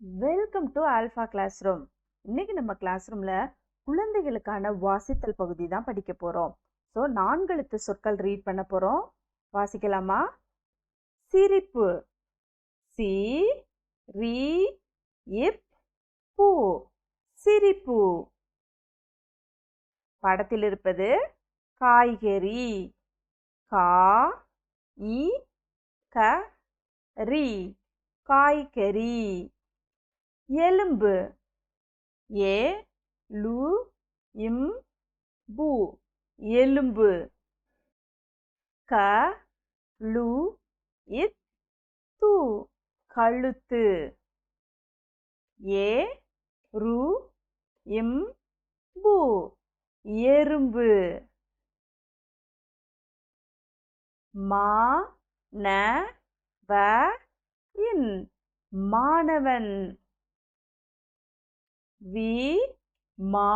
Welcome to Alpha classroom. இன்னைக்கு நம்ம class ரூம்ல குழந்தைகளுக்கான வாசித்தல் பகுதி தான் படிக்க போறோம். ஸோ 4 எழுத்து சொற்கள் ரீட் பண்ண போறோம். வாசிக்கலாமா? சிரிப்பு. சி ரி இப் பூ. சிரிப்பு. படத்தில் இருப்பது காய்கறி. கா இ க ரி. காய்கறி. எலும்பு. ஏ லு இம் பு. எலும்பு. க லு இத் து. கழுத்து. ஏ ரு இம் பு. எறும்பு. மா ந வ இன். மாணவன். வி மா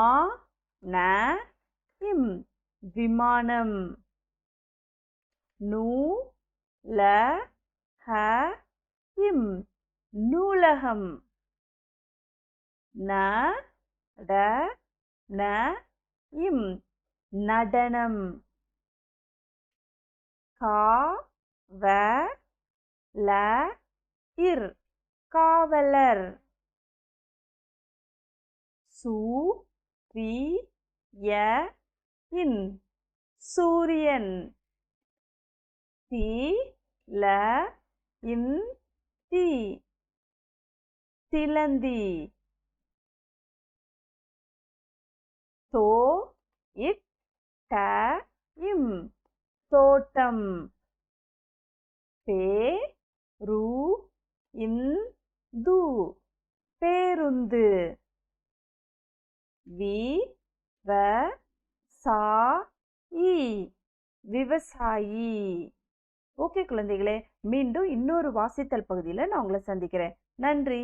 ந இம். விமானம். நூ ல ஹ இம். நூலகம். ந ட ந இம். நடனம். கா வ ல இர். காவலர். சு ரி ய இன். சூரியன். தி ல இன் தி. சிலந்தி. தோ இட் ட இம். தோட்டம். பே ரு இன் து. பேருந்து. வி வ சா இ. விவசாயி. ஓகே குழந்தைகளே, மீண்டும் இன்னொரு வாசித்தல் பகுதியில் நான் உங்களை சந்திக்கிறேன். நன்றி.